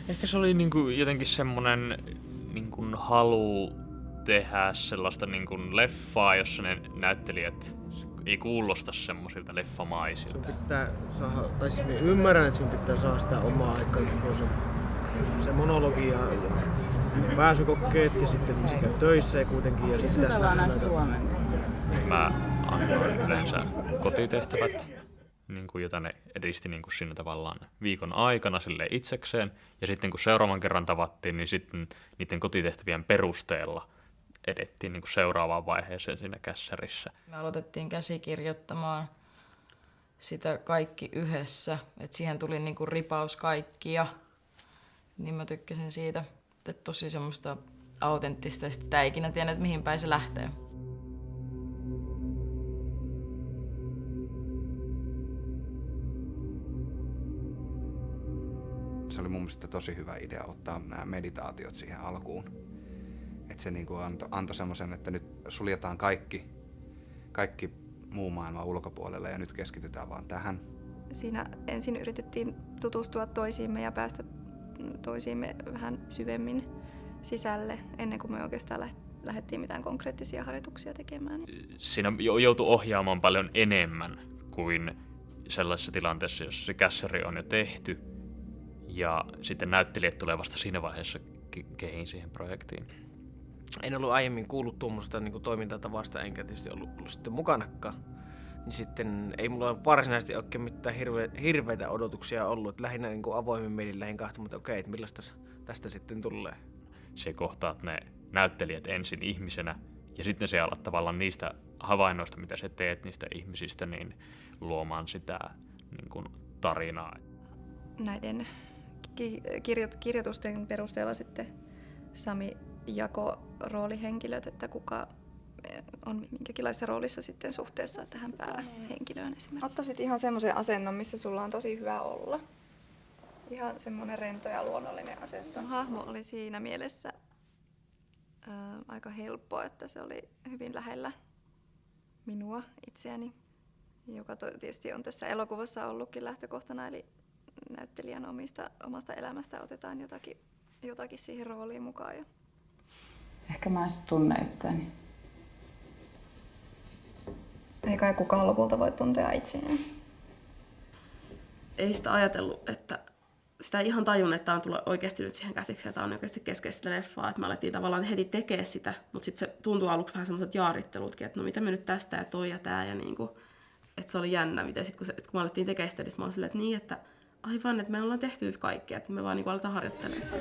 Ehkä se oli niinku jotenkin semmonen niinku halu tehdä sellaista niinku leffaa, jossa ne näyttelijät ei kuulosta semmoisilta leffamaisilta. Sun pitää saada, tai siis ymmärrän, että sun pitää saada sitä omaa aikaa, kun se on se monologi ja pääsykokeet ja sitten missä käy töissä ja kuitenkin. Ja sitten pitäisi nähdä näitä. Mä annoin yleensä kotitehtävät, niin kuin, jota ne edisti niin kuin siinä tavallaan viikon aikana sille itsekseen. Ja sitten kun seuraavan kerran tavattiin, niin sitten niiden kotitehtävien perusteella edettiin niin kuin seuraavaan vaiheeseen siinä kässärissä. Me aloitettiin käsikirjoittamaan sitä kaikki yhdessä, että siihen tuli niin kuin ripaus kaikkia. Niin mä tykkäsin siitä, että tosi semmoista autenttista, ja sitä ei ikinä tiennyt, että mihin päin se lähtee. Se oli mun mielestä tosi hyvä idea ottaa nämä meditaatiot siihen alkuun. Että se niinku antoi semmoisen, että nyt suljetaan kaikki muu maailma ulkopuolelle ja nyt keskitytään vaan tähän. Siinä ensin yritettiin tutustua toisiimme ja päästä toisiimme vähän syvemmin sisälle ennen kuin me oikeastaan lähdettiin mitään konkreettisia harjoituksia tekemään. Siinä joutui ohjaamaan paljon enemmän kuin sellaisessa tilanteessa, jossa se kässäri on jo tehty. Ja sitten näyttelijät tulee vasta siinä vaiheessa kehiin siihen projektiin. En ollut aiemmin kuullut tuommoista niin toimintatavasta, enkä tietysti ollut sitten mukanakaan. Niin sitten ei mulla varsinaisesti oikein mitään hirveitä odotuksia ollut. Että lähinnä niin avoimin mielin lähdin kahtomaan, että okei, että millaista tästä sitten tulee. Se kohtaat ne näyttelijät ensin ihmisenä, ja sitten se alat tavallaan niistä havainnoista, mitä sä teet niistä ihmisistä, niin luomaan sitä niin kuin tarinaa. Näiden kirjoitusten perusteella sitten Sami jakoi roolihenkilöt, että kuka on minkäkinlaisessa roolissa sitten suhteessa tähän päähenkilöön esimerkiksi. Ottaisit ihan semmoisen asennon, missä sulla on tosi hyvä olla. Ihan semmoinen rento ja luonnollinen asento. Hahmo oli siinä mielessä aika helppo, että se oli hyvin lähellä minua itseäni, joka tietysti on tässä elokuvassa ollutkin lähtökohtana, eli näyttelijän omasta elämästä otetaan jotakin siihen rooliin mukaan. Ehkä mä en sit tunne itseäni. Ei kai kukaan lopulta voi tuntea itseään. Ei sitä ajatellut, että sitä ei ihan tajunnut, että tämä on tullut oikeasti nyt siihen käsiksi ja tämä on oikeasti keskeistä leffaa. Että me alettiin tavallaan heti tekemään sitä, mutta sitten se tuntui aluksi vähän semmoiset jaarittelutkin, että no mitä me nyt tästä ja toi ja tää. Ja niinku, että se oli jännä, miten sitten kun me alettiin tekemään sitä, niin mä olin silleen, että niin, että aivan, että me ollaan tehty nyt kaikkea, että me vaan niinku aletaan harjoittelemaan.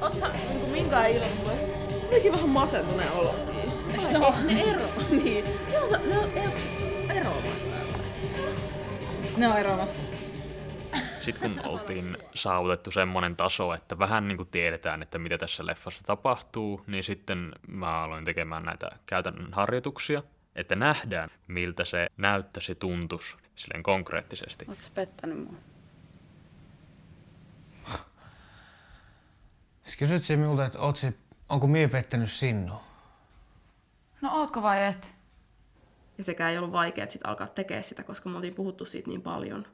Oot sä niinku minkään ilon puolesta? Jotenkin vähän masentuneen olo siinä. Eiks ne eroa? Niin. Ne on eroamassa. Ne on eroamassa. Sitten kun oltiin saavutettu semmoinen taso, että vähän niin kuin tiedetään, että mitä tässä leffassa tapahtuu, niin sitten mä aloin tekemään näitä käytännön harjoituksia, että nähdään, miltä se näyttäisi tuntuisi silleen konkreettisesti. Oot sä pettänyt mua? Kysyt se minulta, että onko mie pettänyt sinua? No ootko vai et? Ja sekään ei ollut vaikea sit alkaa tekemään sitä, koska me oltiin puhuttu siitä niin paljon.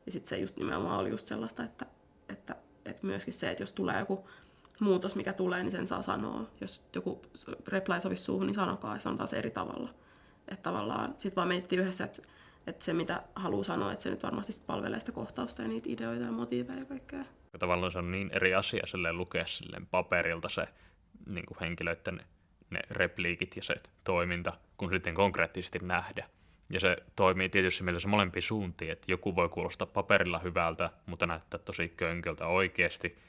Ja sitten se just nimenomaan oli just sellaista, että myöskin se, että jos tulee joku muutos, mikä tulee, niin sen saa sanoa. Jos joku reply sovisi suuhun, niin sanokaa ja sanotaan se eri tavalla. Että tavallaan sitten vaan mietittiin yhdessä, että se mitä haluaa sanoa, että se nyt varmasti sit palvelee sitä kohtausta ja niitä ideoita ja motiiveja ja kaikkea. Tavallaan se on niin eri asia lukea paperilta se niin kuin henkilöiden ne repliikit ja se toiminta, kun sitten konkreettisesti nähdä. Ja se toimii tietysti mielessä molempiin suuntiin, että joku voi kuulostaa paperilla hyvältä, mutta näyttää tosi könköltä oikeasti.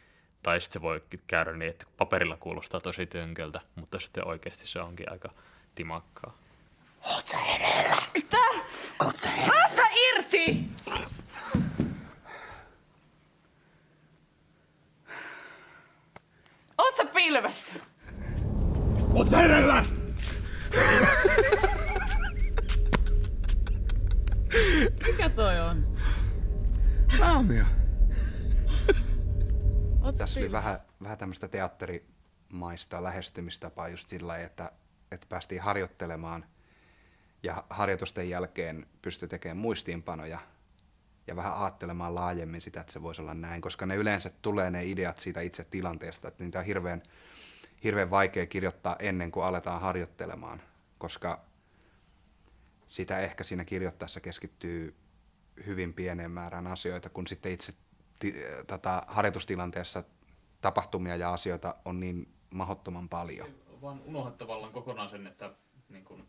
Tai sitten se voi käydä niin, että paperilla kuulostaa tosi tönköltä, mutta sitten oikeasti se onkin aika timakkaa. Oot sä edellä? Mitä? Oot sä edellä? Päästä irti! Oot sä pilvessä? Oot sä edellä? Mikä toi on? Naamio. Tässä oli vähän tämmöistä teatterimaista lähestymistapaa just sillä lailla, että päästiin harjoittelemaan ja harjoitusten jälkeen pystyi tekemään muistiinpanoja ja vähän ajattelemaan laajemmin sitä, että se voisi olla näin, koska ne yleensä tulee ne ideat siitä itse tilanteesta, että niitä on hirveän vaikea kirjoittaa ennen kuin aletaan harjoittelemaan, koska sitä ehkä siinä kirjoittaessa keskittyy hyvin pieneen määrään asioita, kun sitten itse harjoitustilanteessa tapahtumia ja asioita on niin mahdottoman paljon. Vaan unohdat tavallaan kokonaan sen, että niin kun,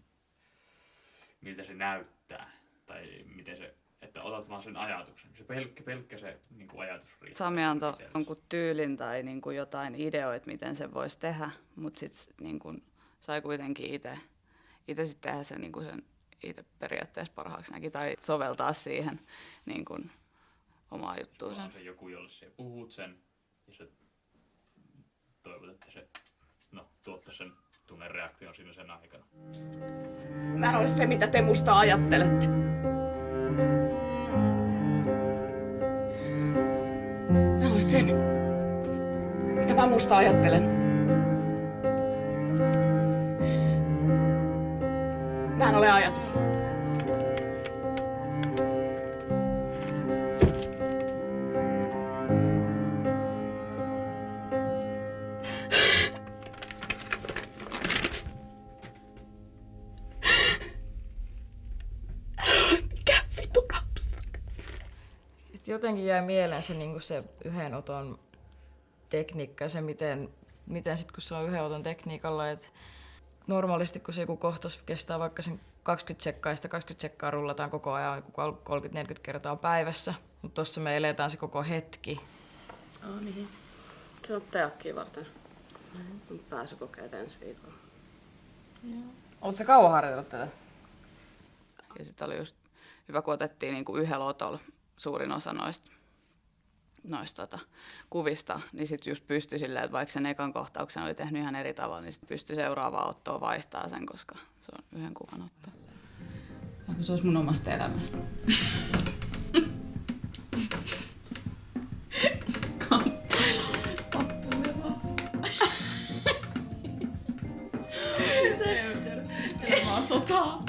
miltä se näyttää tai miten se, että otat vaan sen ajatuksen. Se pelkkä se niin kuin ajatus riittää. Sami antoi jonkun tyylin tai niin kuin jotain ideoita, miten se voisi tehdä, mutta sitten niin kuin sai kuitenkin itse sit tehdä sen, niin kuin sen itse periaatteessa parhaaksi näki tai soveltaa siihen niin kuin omaa juttuunsa. On se joku, jolle sä puhut sen ja sä toivot, että se tuottaisi sen tunnereaktion siinä sen aikana. Mä en ole se, mitä te musta ajattelette. Mä en ole sen, mitä mä musta ajattelen. Mä en ole ajatus. Jotenkin jäi mieleen se, niin se yhden oton tekniikka, se miten sit, kun se on yhden oton tekniikalla, että normaalisti kun se joku kohtaus kestää vaikka sen 20 sekkaa, ja sitä 20 sekkaa rullataan koko ajan 30-40 kertaa päivässä, mutta tuossa me eletään se koko hetki. Niin. Se on teakkiin varten. Pääsykokeet ensi viikolla. Oletko kauan harjoitellut tätä? Ja sitten oli just hyvä, kun otettiin niin kuin yhdellä otolla suurin osa noista kuvista, niin sitten just pystyi silleen, että vaikka sen ekan kohtauksen oli tehnyt ihan eri tavalla, niin sitten pystyi seuraavaan ottoon vaihtaa sen, koska se on yhden kuvan otto. Vaikka se olisi mun omasta elämästä. Sotaa.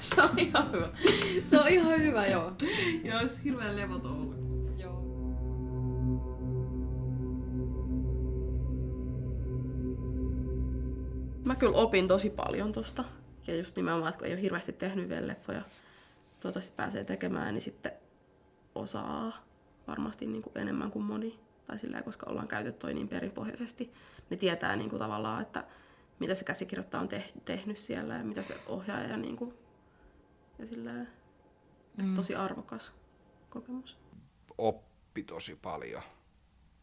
Se on ihan hyvä. Se on ihan hyvä, joo. Ja olisi hirveän levoton ollut. Joo. Mä kyllä opin tosi paljon tosta. Ja just nimenomaan, että kun ei ole hirveästi tehnyt vielä leffoja, toivottavasti pääsee tekemään, niin sitten osaa varmasti niin kuin enemmän kuin moni. Tai silleen, koska ollaan käyty toi niin perinpohjaisesti. Ne tietää niin kuin tavallaan, että mitä se käsikirjoittaja on tehnyt siellä ja mitä se ohjaaja niin kuin, ja silleen, tosi arvokas kokemus. Oppi tosi paljon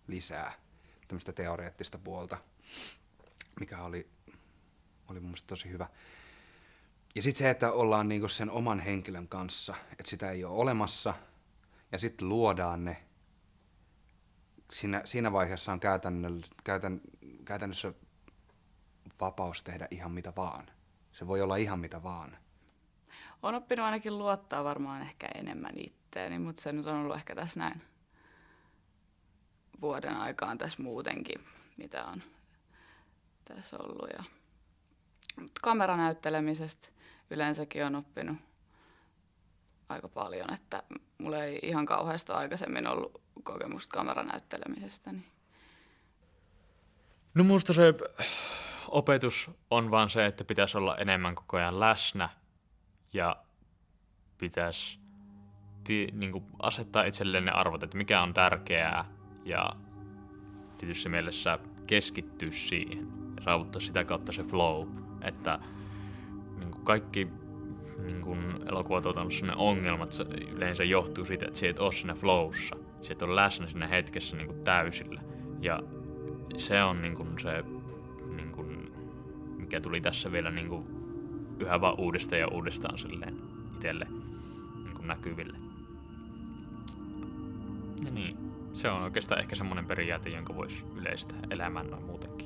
lisää tämmöistä teoreettista puolta, mikä oli mun mielestä tosi hyvä. Ja sitten se, että ollaan niinku sen oman henkilön kanssa, että sitä ei ole olemassa ja sitten luodaan ne. Siinä vaiheessa on käytännössä vapaus tehdä ihan mitä vaan. Se voi olla ihan mitä vaan. Olen oppinut ainakin luottaa varmaan ehkä enemmän itteeni, mutta se nyt on ollut ehkä tässä näin vuoden aikaan tässä muutenkin, mitä on tässä ollut. Mutta kameranäyttelemisestä yleensäkin on oppinut aika paljon, että mulla ei ihan kauheasti aikaisemmin ollut kokemusta kameranäyttelemisestä. Niin. No musta se opetus on vaan se, että pitäisi olla enemmän koko ajan läsnä ja pitäisi niin asettaa itselleen ne arvot, että mikä on tärkeää ja tietysti mielessä keskittyä siihen ja saavuttaa sitä kautta se flow, että niin kaikki niin elokuvatuotannossa ne ongelmat yleensä johtuu siitä, että sä et ole siinä flowssa, sä et ole läsnä siinä hetkessä niin täysillä ja se on niin se mikä tuli tässä vielä yhä vaan uudestaan ja uudestaan silleen itselle näkyville. Ja niin, se on oikeastaan ehkä semmoinen periaate, jonka voisi yleistää elämään noin muuten.